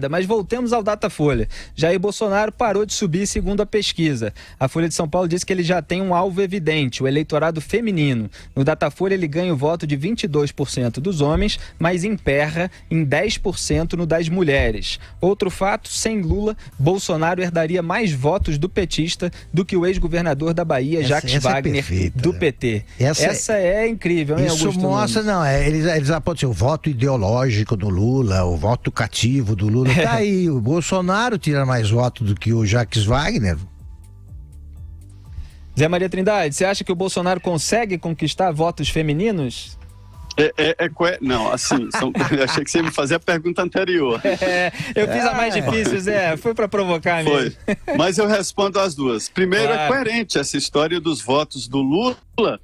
Mas voltemos ao Datafolha. Jair Bolsonaro parou de subir segundo a pesquisa. A Folha de São Paulo diz que ele já tem um alvo evidente, o eleitorado feminino. No Datafolha ele ganha o voto de 22% dos homens, mas emperra em 10% no das mulheres. Outro fato, sem Lula, Bolsonaro herdaria mais votos do petista do que o ex-governador da Bahia, Jacques Wagner, do PT. Essa é incrível, hein, Isso Augusto mostra, Nunes? não, eles apontam o voto ideológico do Lula, o voto cativo do Lula. Tá aí, o Bolsonaro tira mais votos do que o Jacques Wagner. Zé Maria Trindade, você acha que o Bolsonaro consegue conquistar votos femininos? Não, assim, eu achei que você ia me fazer a pergunta anterior. Eu fiz a mais difícil, Zé, foi para provocar mesmo. Foi, mas eu respondo as duas. Primeiro, claro. É coerente essa história dos votos do Lula,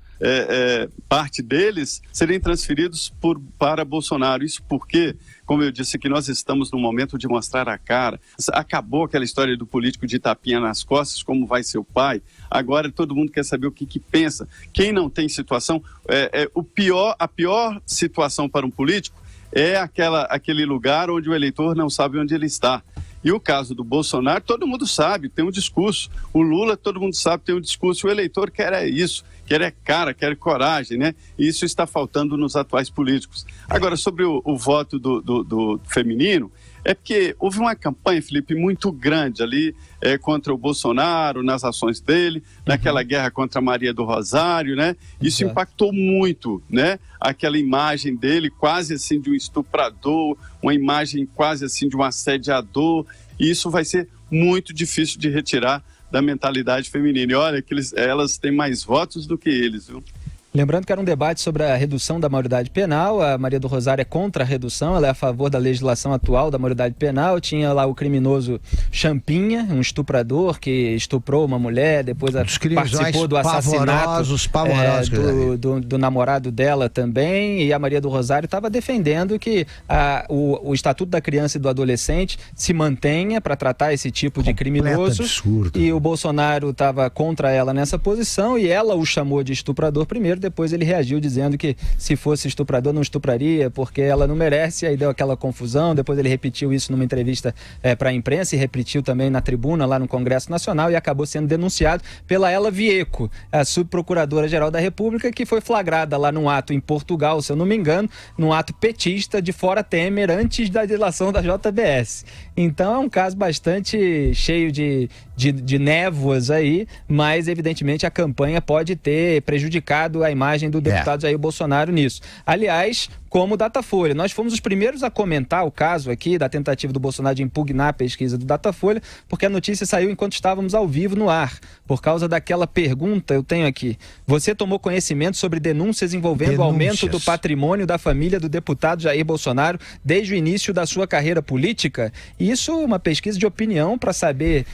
parte deles serem transferidos para Bolsonaro. Isso porque, como eu disse aqui, nós estamos no momento de mostrar a cara. Acabou aquela história do político de tapinha nas costas, como vai seu pai. Agora todo mundo quer saber o que pensa. Quem não tem situação, a pior situação para um político é aquele lugar onde o eleitor não sabe onde ele está. E o caso do Bolsonaro, todo mundo sabe, tem um discurso. O Lula, todo mundo sabe, tem um discurso. O eleitor quer isso, quer cara, quer coragem, né? E isso está faltando nos atuais políticos. Agora, sobre o voto do feminino, é porque houve uma campanha, Felipe, muito grande ali contra o Bolsonaro, nas ações dele, naquela guerra contra a Maria do Rosário, né? Isso impactou muito, né? Aquela imagem dele quase assim de um estuprador, uma imagem quase assim de um assediador, e isso vai ser muito difícil de retirar da mentalidade feminina. E olha que elas têm mais votos do que eles, viu? Lembrando que era um debate sobre a redução da maioridade penal. A Maria do Rosário é contra a redução, ela é a favor da legislação atual da maioridade penal. Tinha lá o criminoso Champinha, um estuprador que estuprou uma mulher, depois participou do assassinato do namorado dela também. E a Maria do Rosário estava defendendo que o Estatuto da Criança e do Adolescente se mantenha para tratar esse tipo de criminoso. Absurdo. E o Bolsonaro estava contra ela nessa posição e ela o chamou de estuprador primeiro. Depois ele reagiu dizendo que se fosse estuprador não estupraria porque ela não merece, aí deu aquela confusão. Depois ele repetiu isso numa entrevista para a imprensa e repetiu também na tribuna lá no Congresso Nacional e acabou sendo denunciado pela Ela Vieco, a subprocuradora-geral da República, que foi flagrada lá num ato em Portugal, se eu não me engano, num ato petista de fora Temer antes da delação da JBS. Então é um caso bastante cheio de névoas aí, mas evidentemente a campanha pode ter prejudicado a imagem do deputado Jair Bolsonaro nisso. Aliás, como o Datafolha, nós fomos os primeiros a comentar o caso aqui da tentativa do Bolsonaro de impugnar a pesquisa do Datafolha, porque a notícia saiu enquanto estávamos ao vivo no ar, por causa daquela pergunta, eu tenho aqui, você tomou conhecimento sobre denúncias envolvendo o aumento do patrimônio da família do deputado Jair Bolsonaro desde o início da sua carreira política? Isso é uma pesquisa de opinião para saber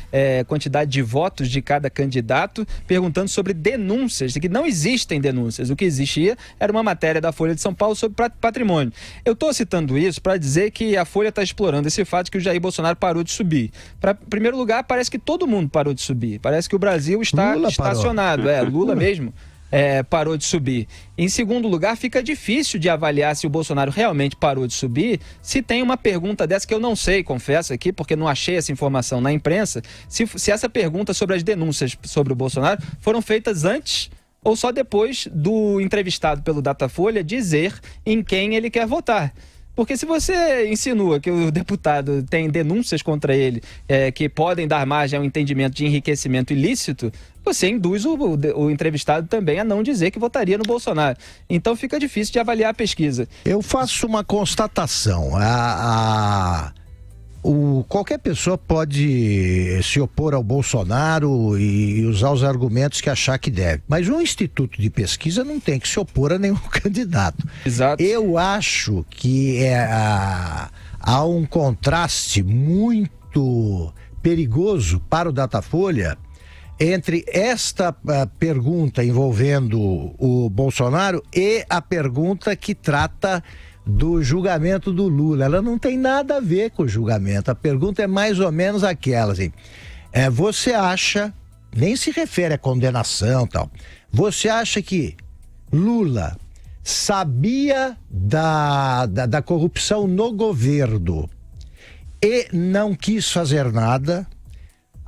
quantidade de votos de cada candidato, perguntando sobre denúncias, que não existem denúncias. O que existia era uma matéria da Folha de São Paulo sobre patrimônio. Eu estou citando isso para dizer que a Folha está explorando esse fato de que o Jair Bolsonaro parou de subir. Em primeiro lugar, parece que todo mundo parou de subir. Parece que o Brasil está estacionado. Lula mesmo parou de subir. Em segundo lugar, fica difícil de avaliar se o Bolsonaro realmente parou de subir, se tem uma pergunta dessa que eu não sei, confesso aqui, porque não achei essa informação na imprensa, se essa pergunta sobre as denúncias sobre o Bolsonaro foram feitas antes ou só depois do entrevistado pelo Datafolha dizer em quem ele quer votar. Porque se você insinua que o deputado tem denúncias contra ele que podem dar margem a um entendimento de enriquecimento ilícito, você induz o entrevistado também a não dizer que votaria no Bolsonaro. Então fica difícil de avaliar a pesquisa. Eu faço uma constatação. Qualquer pessoa pode se opor ao Bolsonaro e usar os argumentos que achar que deve. Mas um instituto de pesquisa não tem que se opor a nenhum candidato. Exato. Eu acho que há um contraste muito perigoso para o Datafolha entre esta pergunta envolvendo o Bolsonaro e a pergunta que trata do julgamento do Lula. Ela não tem nada a ver com o julgamento. A pergunta é mais ou menos aquela, assim, você acha, nem se refere à condenação e tal, você acha que Lula sabia da corrupção no governo e não quis fazer nada.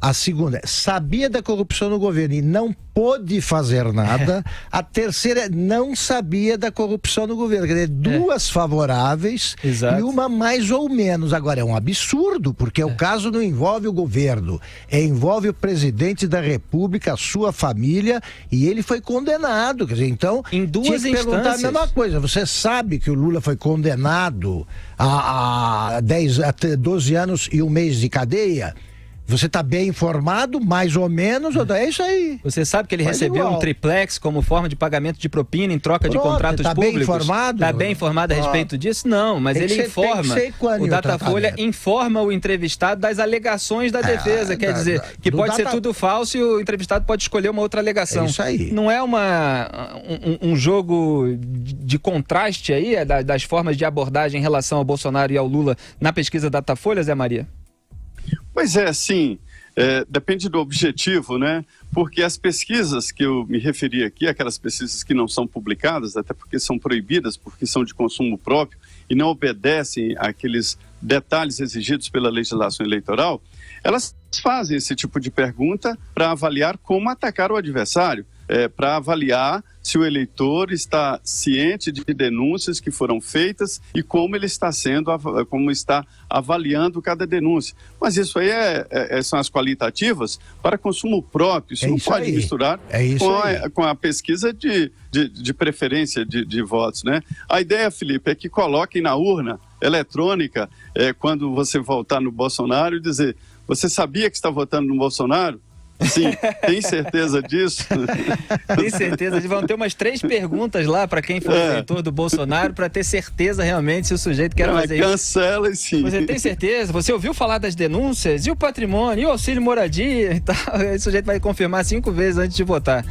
A segunda, sabia da corrupção no governo e não pôde fazer nada. A terceira, não sabia da corrupção no governo. Quer dizer, duas favoráveis. Exato. E uma mais ou menos. Agora, é um absurdo, porque o caso não envolve o governo, envolve o presidente da República, a sua família, e ele foi condenado. Quer dizer, então, em duas tinha que perguntar a instâncias. mesma coisa. Você sabe que o Lula foi condenado a 12 anos e um mês de cadeia? Você está bem informado, mais ou menos, ou é isso aí. Você sabe que ele Faz recebeu igual. um triplex como forma de pagamento de propina em troca de Pronto, contratos tá bem públicos? informado? Está bem informado a respeito disso? Não, mas Tem que ele ser- tem informa. que ser equânime O o Datafolha tratamento. informa o entrevistado das alegações da defesa. Quer dizer, que do pode ser data- tudo falso e o entrevistado pode escolher uma outra alegação. É isso aí. Não é um jogo de contraste aí das formas de abordagem em relação ao Bolsonaro e ao Lula na pesquisa Datafolha, Zé Maria? Pois é, sim. Depende do objetivo, né? Porque as pesquisas que eu me referi aqui, aquelas pesquisas que não são publicadas, até porque são proibidas, porque são de consumo próprio e não obedecem àqueles detalhes exigidos pela legislação eleitoral, elas fazem esse tipo de pergunta para avaliar como atacar o adversário, para avaliar se o eleitor está ciente de denúncias que foram feitas e como ele está como está avaliando cada denúncia. Mas isso aí são as qualitativas para consumo próprio. Isso não pode misturar com a pesquisa de preferência de votos, né? A ideia, Felipe, é que coloquem na urna eletrônica, quando você votar no Bolsonaro, e dizer: você sabia que está votando no Bolsonaro? Sim, tem certeza disso? Tem certeza. Vão ter umas 3 perguntas lá para quem for eleitor do Bolsonaro, para ter certeza realmente se o sujeito quer fazer isso. Cancela e sim. Você tem certeza? Você ouviu falar das denúncias? E o patrimônio? E o auxílio moradia e tal? O sujeito vai confirmar 5 vezes antes de votar.